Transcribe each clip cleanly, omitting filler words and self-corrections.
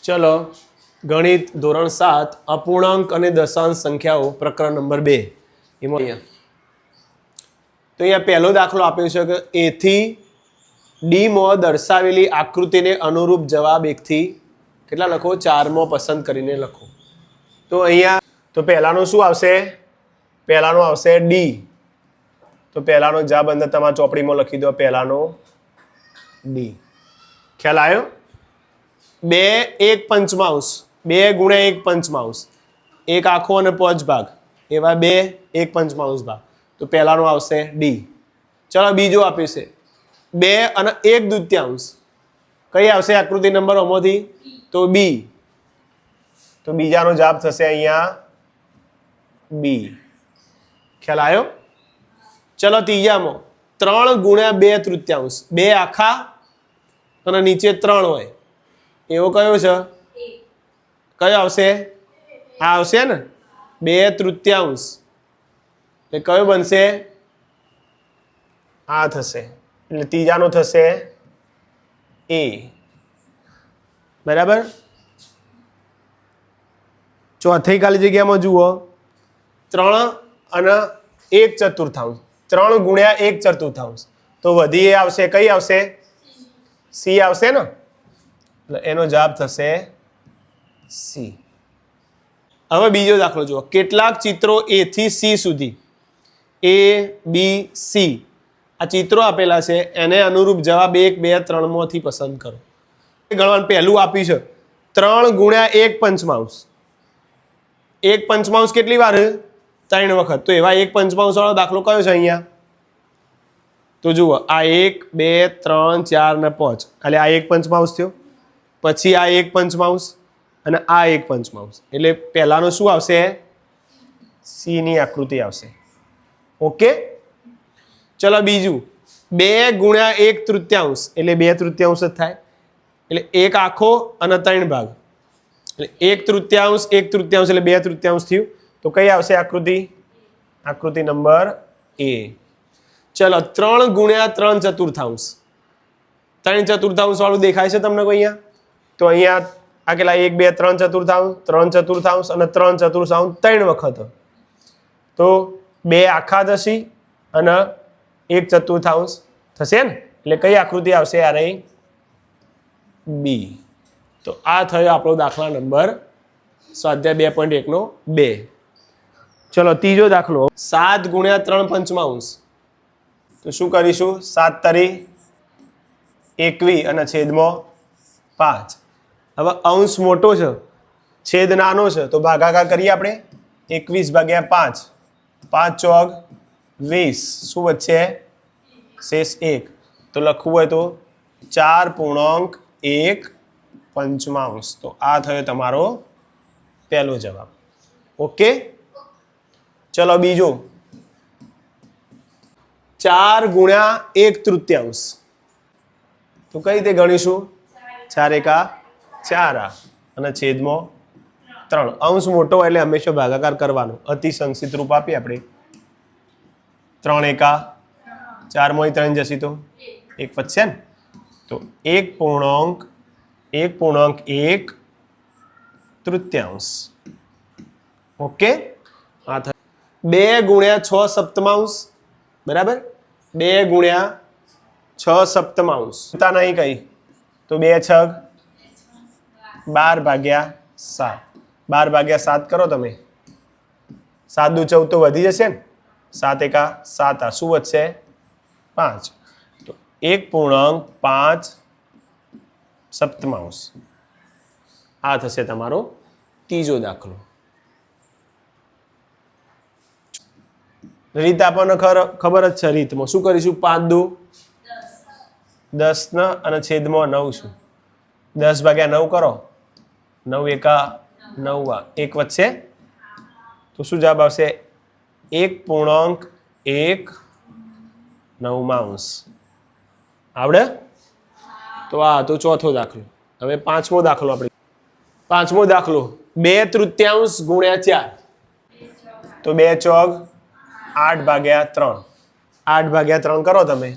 ચલો ગણિત ધોરણ 7 અપૂર્ણાંક અને દશાંશ સંખ્યાઓ પ્રકરણ નંબર 2 એમાં અહીંયા પહેલો દાખલો આપ્યો છે કે a થી d માં દર્શાવેલી આકૃતિને અનુરૂપ જવાબ 1 થી કેટલા લખો 4 માં પસંદ કરીને લખો. તો અહીંયા તો પહેલાનું શું આવશે? પહેલાનું આવશે d. તો પહેલાનો જવાબ અંદર તમારા ચોપડીમાં લખી દો. પહેલાનો d. ખ્યાલ આવ્યો? 2 1 પંચમાંશ 2 ગુણ્યા 1 પંચમાંશ 1 આખો અને 5 ભાગ એવા 2 1 પંચમાંશ ભાગ. તો પહેલાનો આવશે d. ચલો બીજો આપ્યું છે 2 અને 1 દૂત્યાંશ. કઈ આવશે આકૃતિ નંબર આમાંથી? તો b. તો બીજાનો જવાબ થશે અહીંયા b. ખ્યાલ આવ્યો? ચલો ત્રીજામાં 3 ગુણ્યા 2 તૃતીયાંશ 2 આખા અને નીચે 3 હોય એવો કયો છે? કયો આવશે? આ આવશે ને 2 તૃતીયાંશ. એટલે કયો બનશે? આ થશે. એટલે ત્રીજાનો થશે a. બરાબર. ચોથી ખાલી જગ્યામાં જુઓ 3 અને 1 ચતુર્થાંશ 3 ગુણ્યા 1 ચતુર્થાંશ. તો વધી એ આવશે. કઈ આવશે? c આવશે ને. એટલે એનો જવાબ થશે c. હવે બીજો દાખલો જુઓ. કેટલાક ચિત્રો a થી c સુધી a b c આ ચિત્રો આપેલા છે એને અનુરૂપ જવાબ 1 2 3 માંથી પસંદ કરો. ગણવાનું પહેલું આપ્યું છે 3 ગુણ્યા 1 પંચમાંશ. 1 પંચમાંશ કેટલી વાર? 3 વખત. તો એવા 1 પંચમાંશ વાળો દાખલો કયો છે અહીંયા? તો જુઓ આ 1 2 3 4 ને 5 એટલે આ 1 પંચમાંશ થયો. પછી આ 1 પંચમાંશ અને આ 1 પંચમાંશ. એટલે પહેલાનો શું આવશે? c ની આકૃતિ આવશે. ઓકે. ચલો બીજું 2 ગુણ્યા 1 તૃતીયાંશ એટલે 2 તૃતીયાંશ જ થાય. એટલે 1 આખો અને 3 ભાગ એટલે 1 તૃતીયાંશ 1 તૃતીયાંશ એટલે 2 તૃતીયાંશ થયું. તો કઈ આવશે આકૃતિ? આકૃતિ નંબર a. ચલો 3 ગુણ્યા 3 ચતુર્થાંશ 3 ચતુર્થાંશ વાળું દેખાય છે તમને કોઈ અહીંયા? તો અહીંયા આ કેટલા 1 2 3 ચતુર્થાંશ 3 ચતુર્થાંશ અને 3 ચતુર્થાંશ 3 વખત. તો 2 આખા થશે અને 1 ચતુર્થાંશ થશે ને. એટલે કઈ આકૃતિ આવશે? યાર b. તો આ થયો આપણો દાખલા નંબર સ્વાધ્યાય 2.1 નો 2. ચલો ત્રીજો દાખલો 7 ગુણ્યા 3 પંચમાંશ. તો શું કરીશું? 7 તારી 21 અને છેદમાં 5. હવે અંશ મોટો છે છેદ નાનો છે તો ભાગાકાર કરીએ આપણે. 21 ભાગ્યા 5 5 ચોક 20. શું વચ્ચે? શેષ 1. તો લખવું હોય તો 4.1 પંચમાંશ. તો આ થયો તમારો પહેલો જવાબ. ઓકે. ચલો બીજો 4 ગુણ્યા 1 તૃતીયાંશ. તો કઈ રીતે ગણીશું? 4 એકા 4 અને છેદમાં 3. અંશ મોટો એટલે હંમેશા ભાગાકાર કરવાનો. અતિ સંક્ષિપ્ત રૂપ આપીએ આપણે. 3 એકા 4 માંથી 3 જશે તો 1 વધશે ને. તો 1.1 તૃતીયાંશ. ઓકે. આ થાય 2 ગુણ્યા 6 સપ્તમાંશ. બરાબર. 2 ગુણ્યા 6 સપ્તમાંશ. નહીં કઈ તો 2 6 12 ભાગ્યા 7. 12 ભાગ્યા 7 કરો તમે. 7 દુ 14 તો વધી જશે ને. 7 એકા 7 શું વધશે? 5. તો 1.5 સપ્તમાંશ. આ થશે તમારો ત્રીજો દાખલો. રીત આપણને ખબર જ છે. રીતમાં શું કરીશું? 5 દુ 10 અને છેદમાં 9 શું? 10 ભાગ્યા 9 કરો. 9 એકા 9 1 વધશે. તો શું જવાબ આવશે? 1.1 નવમાંશ. આવડે? તો આ તો ચોથો દાખલો. હવે પાંચમો દાખલો આપણે. પાંચમો દાખલો 2 તૃતીયાંશ ગુણ્યા 4. તો 2 ચોક 8 ભાગ્યા 3. 8 ભાગ્યા 3 કરો તમે.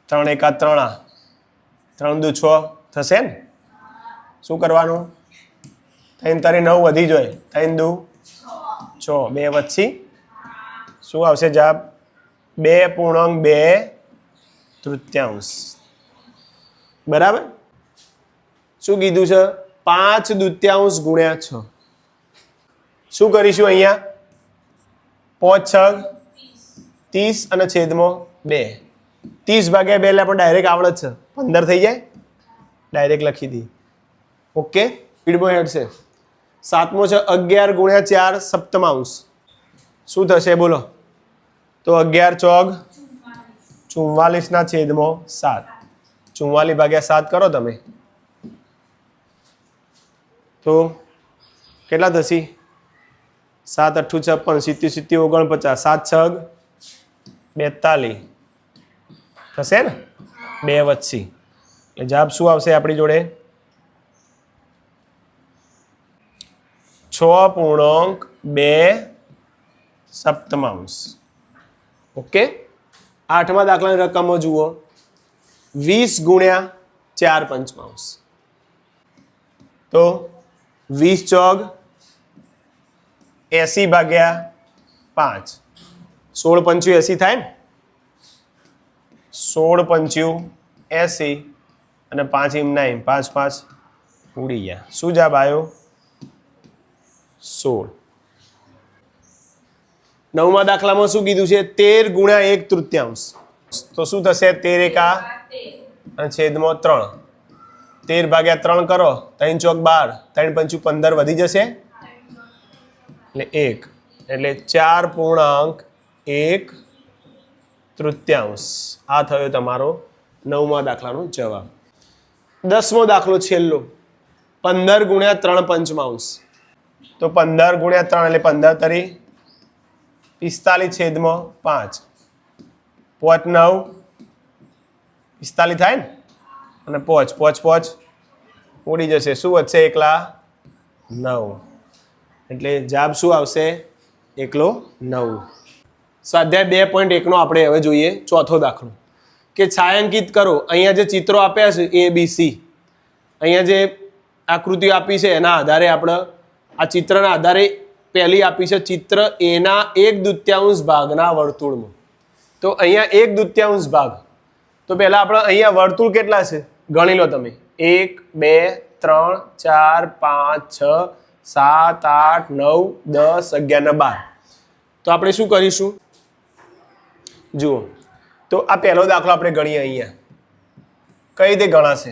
3 એકા 3 3 દુ 6 થશે ને. શું કરવાનું? 3 તારી 9 વધી જોઈએ. 3 દુ 6, 2 વચ્ચી શું આવશે જવાબ? 2.2 બરાબર. શું કીધું છે? 5 દૂત્યાંશ ગુણ્યા 6. શું કરીશું અહીંયા? 5 6 30 અને છેદમાં 2. 30 ભાગ્યા 2 એટલે આપણે ડાયરેક્ટ આવડે છે 15 થઈ જાય. ડાયરેક્ટ લખી દઈએ. ઓકે, સ્પીડમાં હેડશે. 7મો છે 11 ગુણ્યા 4 સપ્તમાંશ. શું થશે બોલો? તો 11 ચોગ 44 ના છેદમાં 7. 44 ભાગ્યા 7 કરો તમે તો કેટલા થશે? 7 8 56 70 49 7 6 42 થશે ને? 2 વચ્ચી એટલે જવાબ શું આવશે આપણી જોડે? 6.2 સપ્તમાંશ. ઓકે, 8મા દાખલાની રકમો જુઓ. 20 ગુણ્યા 4 પંચમાંશ. તો 20 ચોગ 80 ભાગ્યા 5. 16 પંચું 80 થાય ને? 16 પંચું 80 અને 5 એમ 9, 5 5 ઉડી ગયા. શું જવાબ આવ્યો? 16. 9મા દાખલામાં શું કીધું છે? 13 ગુણ્યા 1 તૃતીયાંશ. તો શું થશે? 13 એકા અને છેદમાં 3. 13 ભાગ્યા 3 કરો 3 ચોક 12, 3 પંચું 15 વધી જશે એટલે 1 એટલે 4.1 તૃતીયાંશ. આ થયો તમારો 9મા દાખલાનો જવાબ. 10મો દાખલો છેલ્લો 15 ગુણ્યા 3 પંચમાંશ. તો 15 ગુણ્યા 3 એટલે 15 તરી 45 છેદમાં 5. 5 9 45 થાય ને? અને 5 5 5 ઉડી જશે. શું વધશે? એકલા 9 એટલે જવાબ શું આવશે? એકલો 9. સ્વાધ્યાય 2.1 નો આપણે હવે જોઈએ ચોથો દાખલો કે છાયાંકિત કરો. અહીંયા જે ચિત્રો આપ્યા છે ABC, અહીંયા જે આકૃતિઓ આપી છે એના આધારે આપણે આ ચિત્રના આધારે પહેલી આપી છે ચિત્ર એના 1/2 ભાગના વર્તુળમાં. તો અહીંયા 1/2 ભાગ. તો પહેલા આપણે અહીંયા વર્તુળ કેટલા છે ગણી લો તમે. 1 2 3 4 5 6 7 8 9 10 11 ને 12. તો આપણે શું કરીશું? જુઓ, તો આ પહેલો દાખલો આપણે ગણીએ. અહીંયા કઈ રીતે ગણાશે?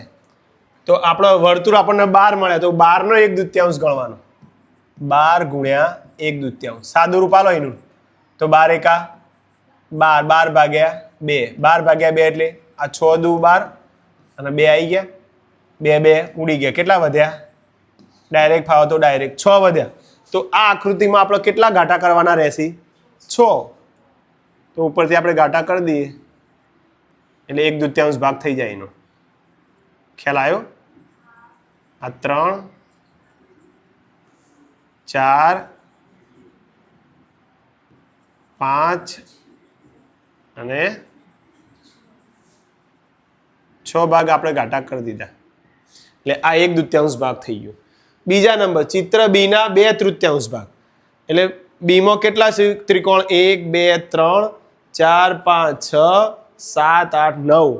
તો આપણો વર્તુળ આપણને 12 મળે તો 12 નો 1/2 ગણવાનો. 12 ગુણ્યા 1/2. સાદું રૂપ આલો એનું તો 12 એકા 12, 12 ભાગ્યા 2, 12 ભાગ્યા 2 એટલે આ 6 દુ 12 અને 2 આવી ગયા. 2 2 ઉડી ગયા. કેટલા વધ્યા? ડાયરેક્ટ ફાવો તો ડાયરેક્ટ 6 વધ્યા. તો આ આકૃતિમાં આપણે કેટલા ઘાટા કરવાના રહેશે? 6. તો ઉપરથી આપણે ઘાટા કરી દઈએ એટલે 1/2 ભાગ થઈ જાય એનો. ખ્યાલ આવ્યો? આ 3 4 5 અને 6 ભાગ આપણે ઘાટા કરી દીધા એટલે આ 1/2 ભાગ થઈ ગયો. બીજા નંબર ચિત્ર બી ના 2/3 ભાગ. એટલે બી માં કેટલા છે ત્રિકોણ? 1 2 3 4 5 6 7 8 9.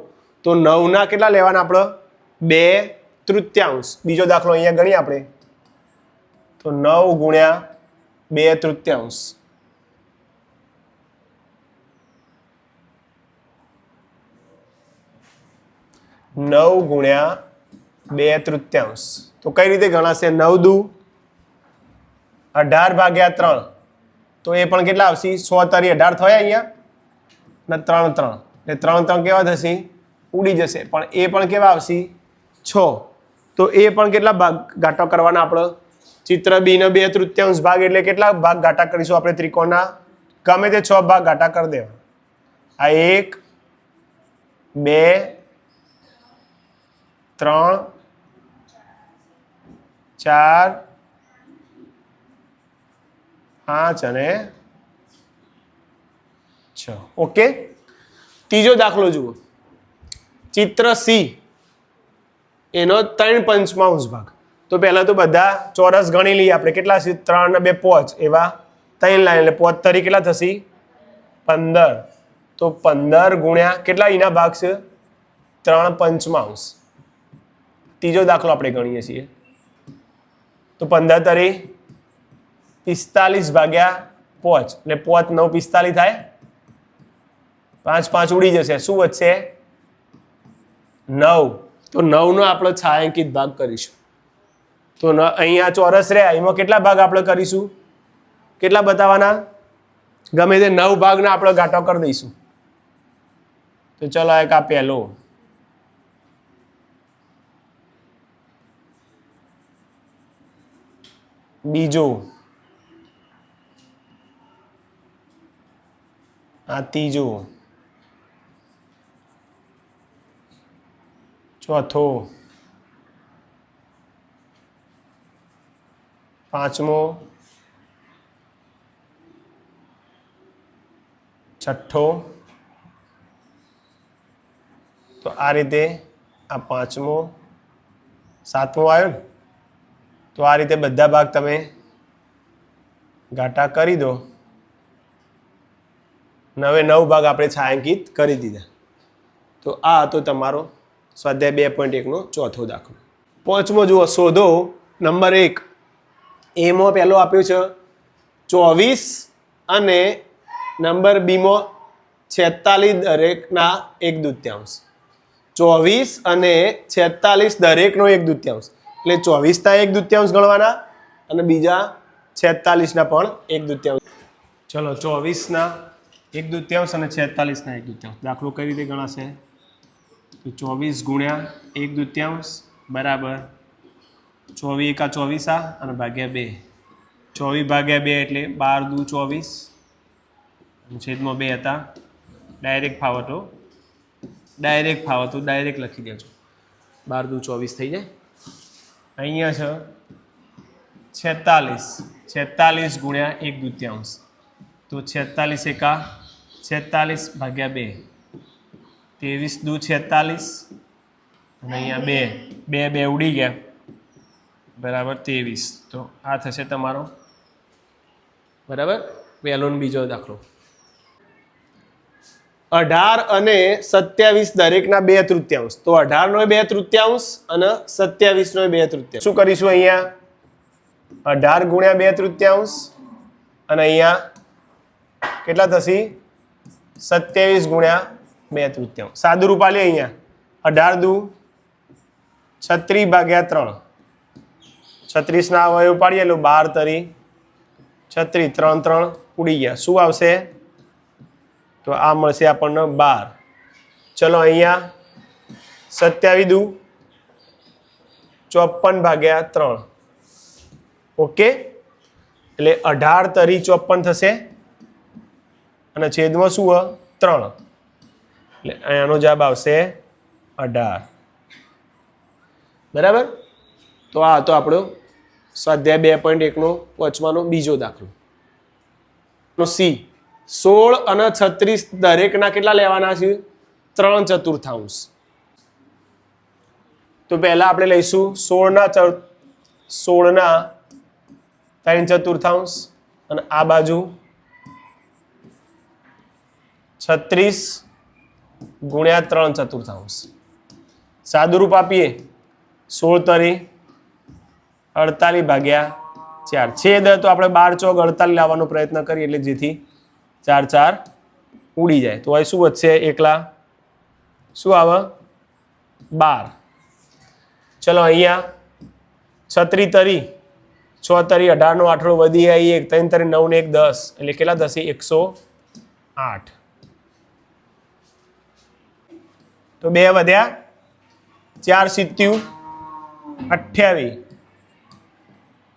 તો 9 ના કેટલા લેવાના આપણે? 2/3. બીજો દાખલો અહીંયા ગણીએ આપણે તો 9 ગુણ્યા 2/3. 9 ગુણ્યા 2/3. તો કઈ રીતે ગણાશે? 9 દુ 18 ભાગ્યા 3. તો એ પણ કેટલા આવશે? 100 તારી 18 થયા અહીંયા ને 3 3 એટલે 3 3 કેવા થશે? ઉડી જશે. પણ એ પણ કેવા આવશે? 6. તો એ પણ કેટલા ભાગ ઘાટા કરવાના આપણે? ચિત્ર બી ના 2/3 ભાગ એટલે કેટલા ભાગ ઘાટા કરીશું આપણે ત્રિકોણના? ગમે તે 6 ભાગ ઘાટા કરી દેવા. આ 1 2 3 4 5 અને 6. ઓકે, ત્રીજો દાખલો જુઓ. ચિત્ર સી એનો 3/5 ભાગ. તો પહેલાં તો બધા ચોરસ ગણી લઈએ આપણે. કેટલા છે? 3 ને 2 5 એવા 3 લાઈન એટલે 5 તરી કેટલા થશે? 15. તો 15 ગુણ્યા કેટલા એના ભાગ છે? 3 પંચમાંશ. ત્રીજો દાખલો આપણે ગણીએ છીએ. તો 15 તરી 45 ભાગ્યા 5 એટલે 5 9 45 થાય. 5 5 ઉડી જશે. શું વધશે? 9. તો 9 નો આપણે છાંયાંકિત ભાગ કરીશું. તો અહીંયા ચોરસ રહ્યા એમાં કેટલા ભાગ આપણે કરીશું? કેટલા બતાવવાના? ગમે તે 9 ભાગના આપણે ઘાટો કરી દઈશું. તો ચલો એક આ પહેલો, બીજો, આ ત્રીજો, ચોથો, પાંચમો, છઠ્ઠો. તો આ રીતે આ પાંચમો, સાતમો આવ્યો ને. તો આ રીતે બધા ભાગ તમે ઘાટા કરી દો. 9 ભાગ આપણે છાંયાંકિત કરી દીધા. તો આ હતો તમારો સ્વાધ્યાય 2.1 નો ચોથો દાખલો. પાંચમો જુઓ, શોધો નંબર 1. એમાં પહેલો આપ્યું છે 24 અને નંબર બીમાં 46 દરેકના 1/2. 24 અને 46 દરેકનો 1/2. એટલે 24 ના 1/2 ગણવાના અને બીજા 46 ના પણ 1/2. ચલો 24 ના 1/2 અને 46 ના 1/2. દાખલો કઈ રીતે ગણાશે? તો 24 ગુણ્યા 1/2 બરાબર 24 એકા 24 આ અને ભાગ્યા 2. 24 ભાગ્યા 2 એટલે 12 દુ 24 છેદમાં 2 હતા. ડાયરેક્ટ ફાવો તો ડાયરેક્ટ લખી દેજો. 12 દુ 24 થઈ જાય. અહીંયા છે 46 ગુણ્યા 1/2. તો 46 એકા 46 ભાગ્યા 2. 23 દુ 46 અને અહીંયા 2 ઉડી ગયા બરાબર 23. તો આ થશે તમારો બરાબર પહેલો ને બીજો દાખલો. 18 અને 27 દરેકના 2/3. તો 18 નો 2/3 અને 27 નો 2/3. શું કરીશું અહીંયા? 18 ગુણ્યા 2/3 અને અહીંયા કેટલા થશે? 27 ગુણ્યા 2/3. સાદું રૂપ આલીએ અહીંયા. 18 દુ 36 ભાગ્યા 3. 36 ના અવયવ પાડીએ એટલે 12 તરી 36. 3 3 ઉડી ગયા. શું આવશે? તો આ મળશે આપણને 12. ચલો અહીંયા 27 દુ 54 ભાગ્યા 3. ઓકે, એટલે 18 તરી 54 થશે અને છેદમાં શું 3. એટલે અહીંયાનો જવાબ આવશે 18. બરાબર. તો આ હતો આપણો સ્વાધ્યાય 2.1 નો પાંચમાનો બીજો દાખલો. સી 16 અને 36 દરેકના કેટલા લેવાના છે? 3/4. તો પહેલા આપણે લઈશું 16 ના 3/4 અને આ બાજુ 36 ગુણ્યા 3/4. સાદું રૂપ આપીએ 16 તરી 48 ભાગ્યા 4. છેદ તો આપણે 12 ચોક 48 લાવવાનો પ્રયત્ન કરીએ એટલે જેથી 4 4 ઉડી જાય. તો અહીં શું વધશે? એકલા શું આવે? 12. ચલો અહીંયા 36 તરી 6 તરી 18 નો 8 વધી આવી 1 3 તરી 9 ને 1 10 એટલે કેટલા થશે? 108. તો 2 વધ્યા 4 સિત્યુ 28.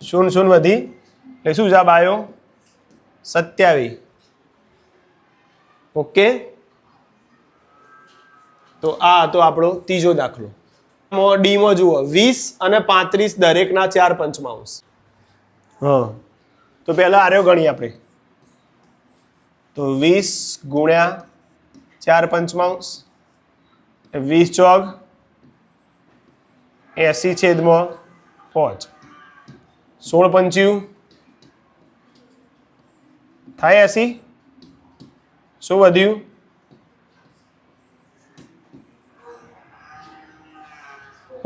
0 વધી એટલે શું જવાબ આવ્યો? 27. ઓકે, તો આ હતો આપણો ત્રીજો દાખલો. ડી માં જુઓ 20 અને 35 દરેકના 4/5. તો પહેલા આર્યો ગણીએ આપણે. તો 20 ગુણ્યા 4/5 20 ચોક 80 છેદમાં 5 16 પંચ્યું થાય 80. શું વધ્યું?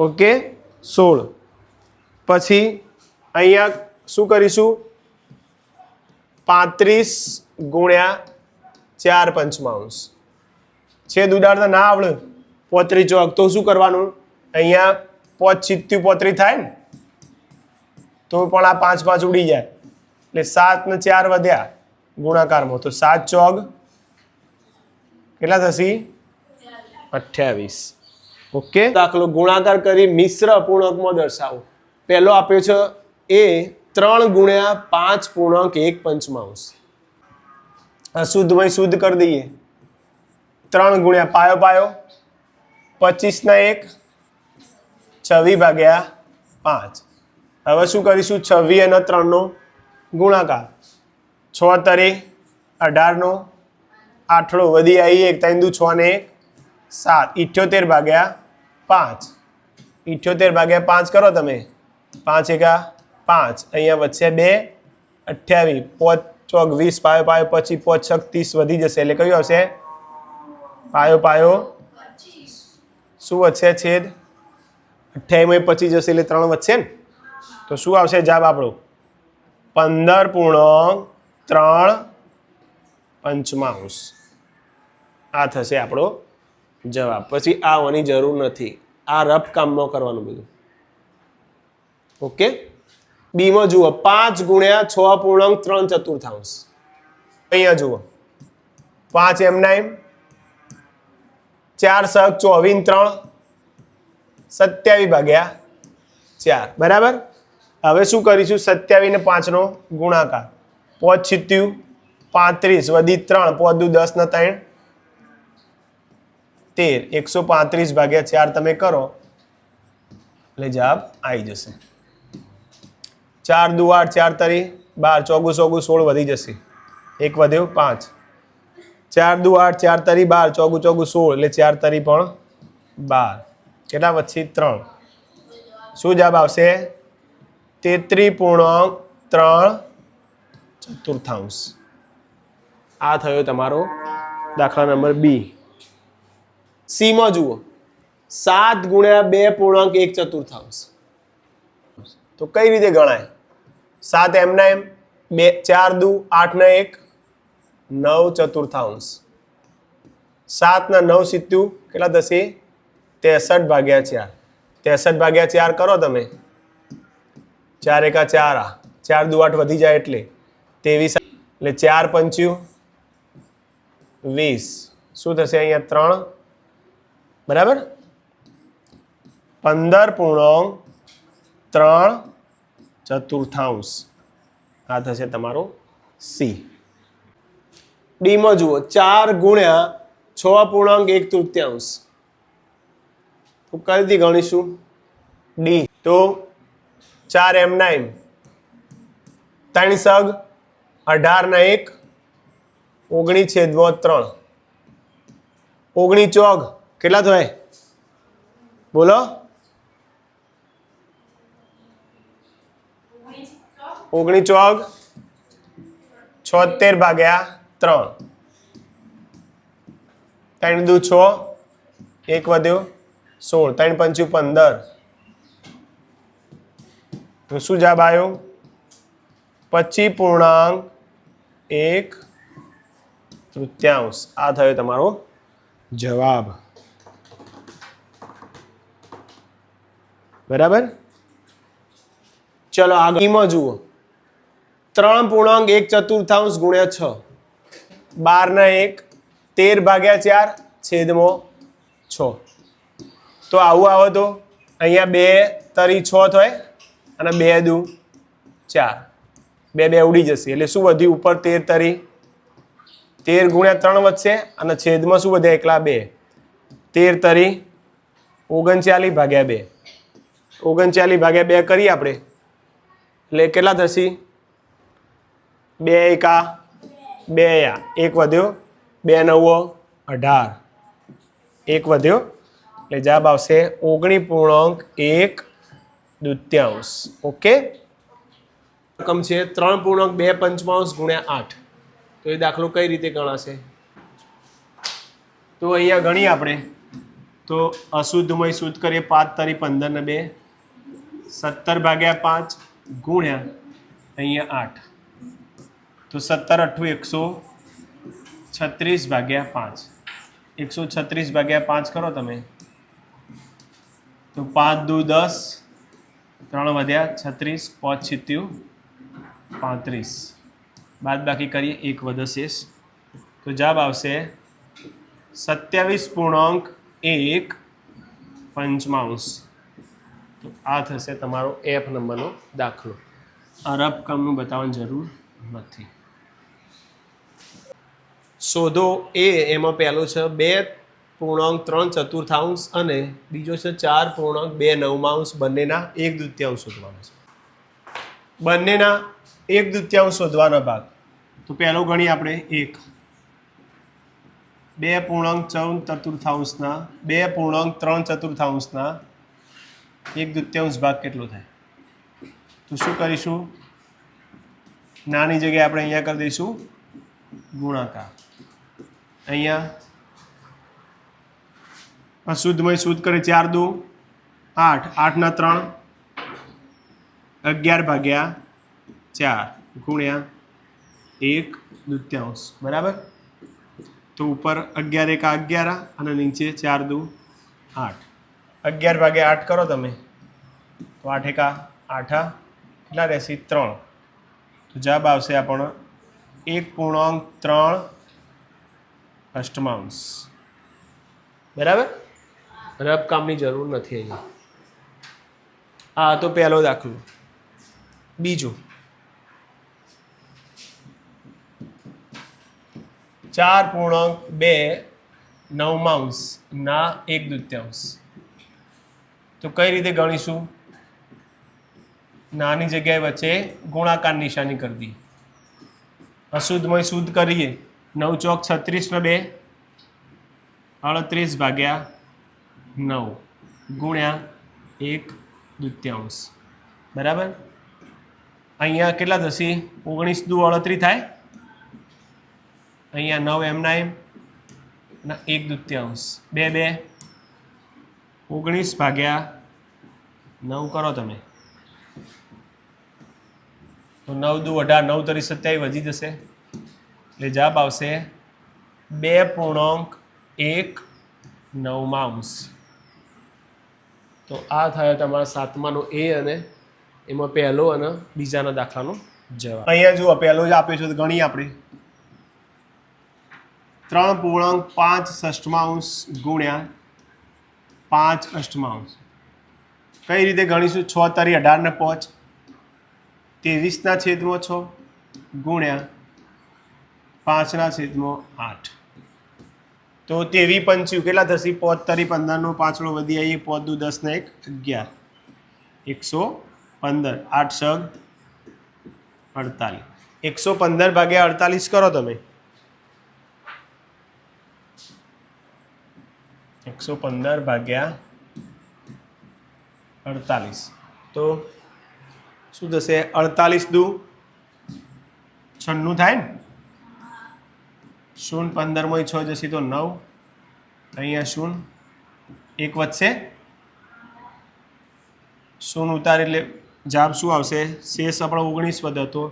ઓકે 16. પછી અહીંયા શું કરીશું? 35 ગુણ્યા 4 પંચમાંશ. છેદ ઉડાડતા ના આવડે પોતરી ચોક તો શું કરવાનું? અહીંયા 5 ચિત્ત્યું પોતરી થાય ને તો પણ આ 5 5 ઉડી જાય એટલે 7 ને 4 વધ્યા ગુણાકારમાં તો 7 ચોક કેટલા થશે? 28. ઓકે, દાખલો ગુણાકાર કરી મિશ્ર અપૂર્ણાંકમાં દર્શાવો. પહેલો આપ્યો છે એ 3 ગુણ્યા 5 પૂર્ણાંક 1 પંચમાંશ. અશુદ્ધમાં શુદ્ધ કરી દઈએ. 3 ગુણ્યા પાયો પાયો 25 ના 1 26 ભાગ્યા 5. હવે શું કરીશું? 26 અને 3 નો ગુણાકાર. 6 તરી 18 નો આઠડો વધી આવી 1 3 દુ 6 ને 1 7 78 ભાગ્યા 5. 78 ભાગ્યા 5 કરો તમે. 5 એકા 5 અહીંયા વચ્ચે 2 28 5 ચોક 20 પાયો પાયો પછી 5 6 30 વધી જશે એટલે કયું આવશે? પાયો પાયો શું વધશે? છેદ 28 માં 25 જશે એટલે 3 વધશે ને તો શું આવશે જવાબ આપણો? 15.3 પંચમાંશ. આ થશે આપણો જવાબ. પછી આવવાની જરૂર નથી. આ રફ કામમાં કરવાનું બધું. ઓકે, બીમાં જુઓ 5 ગુણ્યા 6 પૂર્ણાંક 3 ચતુર્થાંશ. અહીંયા જુઓ 5 એમના એમ 4 સક 24 3 27 ભાગ્યા 4 બરાબર. હવે શું કરીશું? 27 ને 5 નો ગુણાકાર. 5 ચિત્ત્યું 35 વધી 3 5 દુ 10 ને 3 13 135 ભાગ્યા 4 તમે કરો એટલે જવાબ આવી જશે. 4 દુ 8 4 તરી 12 ચોગુ 16 વધી જશે. 1 વધ્યો 5 4 દુ 8 4 તરી 12 ચોગુ 16 એટલે 4 તરી પણ 12 કેટલા વચ્ચે 3. શું જવાબ આવશે? 33.3 ચતુર્થાંશ. આ થયો તમારો દાખલા નંબર બી. સી માં જુઓ 7 ગુણ્યા 2 પૂર્ણાંક 1 ચતુર્થાંશ. તો કઈ રીતે ગણાય? 7 એમના એમ 4 દુ 8 ને 1 9 ચતુર્થાંશ. 7 ના 9 સિત્ત્યું કેટલા થશે? 63 ભાગ્યા 4. 63 ભાગ્યા 4 કરો તમે. 4 એકા 4 4 દુ 8 વધી જાય એટલે 23 એટલે 4 પંચ્યું 20. શું થશે અહીંયા? 3 બરાબર. 15.3 ચતુર્થાંશ. આ થશે તમારો સી. ડી માં જુઓ 4 ગુણ્યા 6 પૂર્ણાંક 1 તૃતીયાંશ. તો કઈ રીતે ગણીશું? ડી તો 4 એમના એમ 3 સગ 18 ના 1 19/3 19 ચોક કેટલા થાય? બોલો. 19 ચોક 76 ભાગ્યા 3 3 દુ 6 1 વધ્યો 16 3 પંચું 15 તો શું જવાબ આવ્યો? 25.1 તૃતીયાંશ. આ થયો તમારો જવાબ. બરાબર. ચલો આગળમાં જુઓ 3.1 ચતુર્થાંશ ગુણ્યા 6 12 ના 1 13 ભાગ્યા 4 છેદમાં 6. તો આવું આવે તો અહીંયા 2 તરી 6 થાય અને 2 દુ 4 2 ઉડી જશે એટલે શું વધ્યું? ઉપર 13 તરી 13 ગુણ્યા 3 વધશે અને છેદમાં શું વધે? એકલા 2 13 તરી 39 ભાગ્યા 2 39 ભાગ્યા 2 કરીએ આપણે એટલે કેટલા થશે? 2 એકા 2 1 વધ્યો 2 9 18 1 વધ્યો એટલે જવાબ આવશે 19.1 દૂત્યાંશ. ઓકે, રકમ છે 3.2 ગુણ્યા 8. તો એ દાખલો કઈ રીતે ગણાશે? તો અહીંયા ગણીએ આપણે. તો અશુદ્ધમય શુદ્ધ કરીએ 5 તારી 15 ને 2 17/5 ગુણ્યા અહીંયા 8. તો 17 8 136/5 136/5 કરો તમે તો 5 દુ 10 3 વધ્યા 36 5 છિત્યું 35 બાદ બાકી કરીએ 1 વધે શેષ તો જવાબ આવશે 27.1 પંચમાંશ. તો આ થશે તમારો F નંબરનો દાખલો. આ રકમનું બતાવવાની જરૂર નથી. શોધો એમાં પહેલો છે 2.3 અને બીજો છે 4.2 બંનેના 1/2 શોધવાનો છે. બંનેના 1/2 શોધવાનો ભાગ. તો પહેલો ગણીએ આપણે 1 2.4 ના 2.3 ના 1/2 ભાગ કેટલો થાય? તો શું કરીશું? નાની જગ્યાએ આપણે અહીંયા કરી દઈશું ગુણાકાર. અહીંયા અશુદ્ધમય શુદ્ધ કરે 4 દુ 8 8 ના 3 11/4 ગુણ્યા 1/2 બરાબર. તો ઉપર 11 1 11 અને નીચે 4 દુ 8 11/8 કરો તમે તો 8 1 8 કેટલા રહેશે 3. તો જવાબ આવશે આપણો 1.3 અષ્ટમાંશ. બરાબર. રબ કામની જરૂર નથી અહીંયા. આ તો પહેલો દાખલો. બીજો 4.2 નવમાંશ ના 1/2. તો કઈ રીતે ગણીશું? નાની જગ્યાએ વચ્ચે ગુણાકાર નિશાની કરી દઈએ. અશુદ્ધમય શુદ્ધ કરીએ 9 ચોક 36 ને 2 38/9 ગુણ્યા 1/2 બરાબર. અહીંયા કેટલા થશે? 19 દુ 38 થાય. અહીંયા 9 એમના એમ ના 1/2 2 19/9 કરો તમે તો 9 દુ 18 9 તરી 27 વધી જશે એટલે જવાબ આવશે 2.1 નવમાંશ. તો આ થયો તમારા 7માનો A અને એમાં પહેલો અને બીજાના દાખલાનો જવાબ. અહીંયા જુઓ પહેલો જ આપ્યો છે તો ગણીએ આપણે 3.5 ષષ્ઠમાંશ ગુણ્યા 5 અષ્ટમાંશ. કઈ રીતે ગણીશું? 6 તારી 18 ને 5 23/6 ગુણ્યા 5/8. તો 23 પંચ્યું કેટલા થશે? 5 તારી 15 નો પાછળો વધી આવીએ 5 દુ 10 ને 1 11 115 8 સગ 48 115/48 કરો તમે 115/48 તો શું થશે? 48 દુ 96 થાય ને 0 15 6 જશે તો 9 અહીંયા 0 1 વધશે 0 ઉતાર એટલે જવાબ શું આવશે? શેષ આપણો 19 વધે તો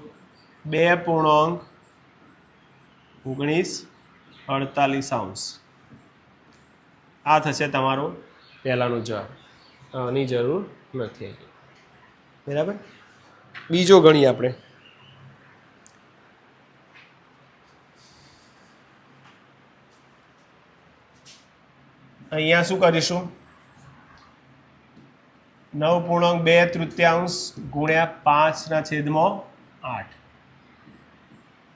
2.1948. આ થશે તમારો પહેલાનો જવાબ. આની જરૂર નથી. બરાબર. બીજો ગણીએ આપણે. અહીંયા શું કરીશું? 9.2 ગુણ્યા 5/8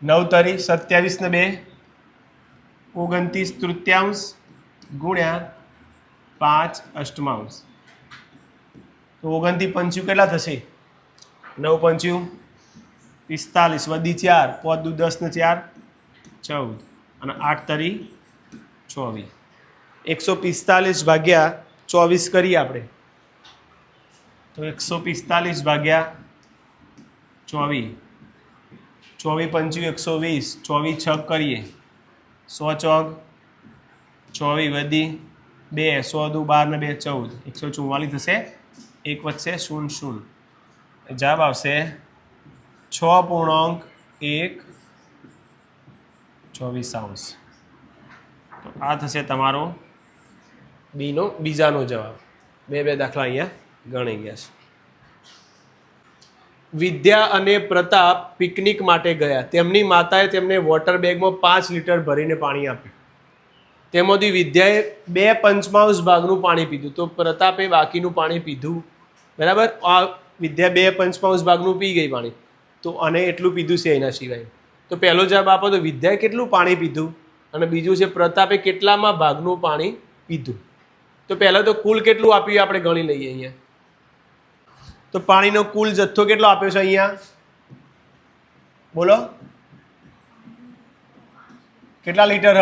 9 તરી 27 ને 2 29 ગુણ્યા 5 અષ્ટમાંશ. તો 29 પંચ્યું કેટલા થશે? 9 પંચ્યું 45 વધી 4 5 દુ 10 ને 4 14 અને 8 તરી 24 145/24 કરીએ આપણે તો તો 145 ભાગ્યા 24, 24 પંચું 120, 24 છગ કરીએ 100 ચોક 24 વધી 2, 100 દુ 12 ને 2 14, 144 થશે, 1 વધશે 0 0. જવાબ આવશે 6.124. તો આ થશે તમારો બીનો બીજાનો જવાબ. બે દાખલા અહીંયા ગણી ગયા છે. વિદ્યા અને પ્રતાપ પિકનિક માટે ગયા. તેમની માતાએ તેમને વોટર બેગમાં 5 લીટર ભરીને પાણી આપ્યું. તેમાંથી વિદ્યાએ 2/5 ભાગનું પાણી પીધું, તો પ્રતાપે બાકીનું પાણી પીધું. બરાબર. આ વિદ્યા 2/5 ભાગનું પી ગઈ પાણી, તો અને એટલું પીધું છે એના સિવાય. તો પહેલો જવાબ આપો તો વિદ્યાએ કેટલું પાણી પીધું, અને બીજું છે પ્રતાપે કેટલામાં ભાગનું પાણી પીધું. તો પહેલાં તો કુલ કેટલું આપ્યું આપણે ગણી લઈએ અહીંયા. તો પાણીનો કુલ જથ્થો કેટલો આપ્યો છે અહીંયા બોલો, કેટલા લીટર?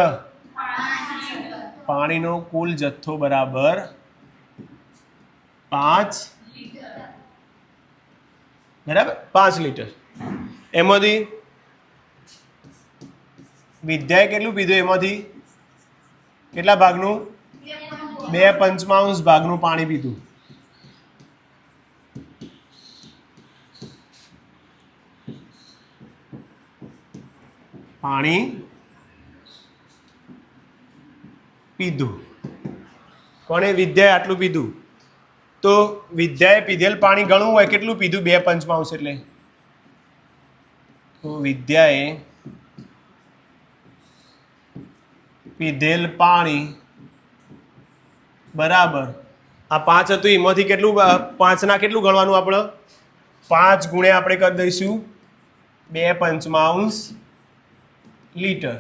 પાણીનો કુલ જથ્થો બરાબર 5 બરાબર 5 લીટર. એમાંથી વિદ્યાએ કેટલું પીધું, એમાંથી કેટલા ભાગનું? 2/5 ભાગનું પાણી પીધું. પાણી પીધું. કોણે? વિદ્યાએ આટલું પીધું. તો વિદ્યાએ પીધેલ પાણી ઘણું હોય, કેટલું પીધું? 2/5 એટલે. તો વિદ્યાએ પીધેલ પાણી બરાબર આ 5 હતું, એમાંથી કેટલું 5ના કેટલું ગણવાનું આપણે? 5 ગુણ્યા આપણે કરી દઈશું 2/5 લીટર.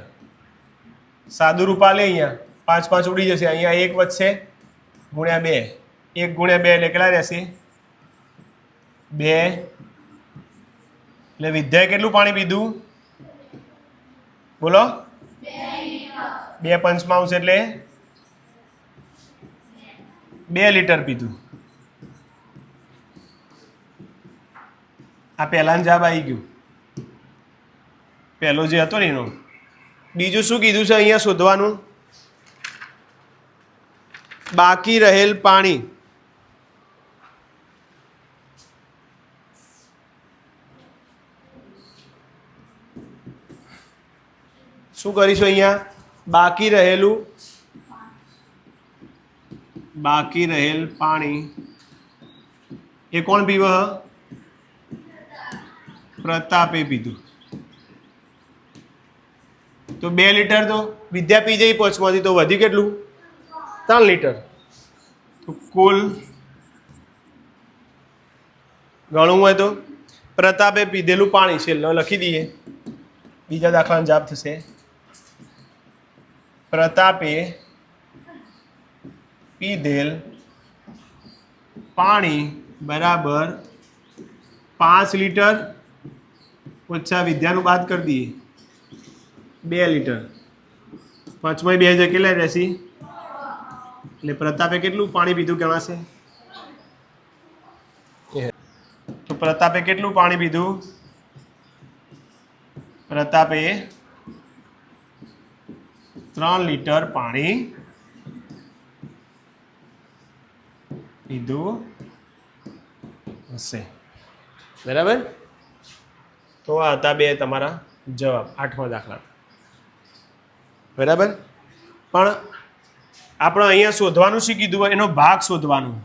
સાદું રૂપા લે અહીંયા 5 5 ઉડી જશે, અહીંયા 1 વધશે ગુણ્યા 2, 1 ગુણ્યા 2 એટલે કેટલા રહેશે? 2. એટલે વિદ્યાએ કેટલું પાણી પીધું બોલો? 2/5 એટલે 2 લીટર પીધું. આ પહેલાનો જવાબ આવી ગયું, પહેલો જે હતો ને એનો. બીજું શું કીધું છે અહીંયા શોધવાનું? બાકી રહેલ પાણી. શું કરીશું અહીંયા? બાકી રહેલ પાણી એ કોણ પીવે? પ્રતાપે પીધું. તો 2 લીટર તો વિદ્યા પી જઈ 5માંથી, તો વધ્યું કેટલું? 3 લીટર. તો કુલ ગણવું હોય તો પ્રતાપે પીધેલું પાણી છે લખી દઈએ. બીજા દાખલાનો જવાબ થશે પ્રતાપે પીધેલ પાણી બરાબર 5 લીટર ઓછા વિદ્યાનું બાદ કરી દઈએ 2 લીટર. 5માં 2 હજાર કેટલા રહેશે? એટલે પ્રતાપે કેટલું પાણી પીધું ગણાશે? તો પ્રતાપે કેટલું પાણી પીધું? પ્રતાપે 3 લીટર પાણી પીધું હશે. બરાબર. તો આ હતા 2 તમારા જવાબ 8મા દાખલા. બરાબર. પણ આપણે અહીંયા શોધવાનું શું કીધું હોય? એનો ભાગ શોધવાનું.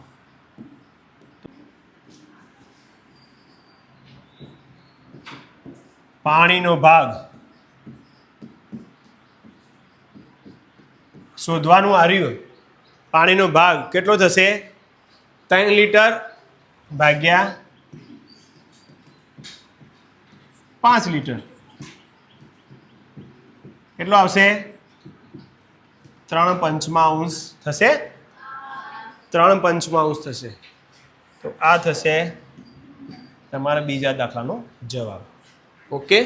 પાણીનો ભાગ શોધવાનું આવ્યું. પાણીનો ભાગ કેટલો થશે? 3 લીટર ભાગ્યા 5 લીટર કેટલો આવશે? 3/5 થશે. 3/5 થશે. તો આ થશે તમારા બીજા દાખલાનો જવાબ. ઓકે.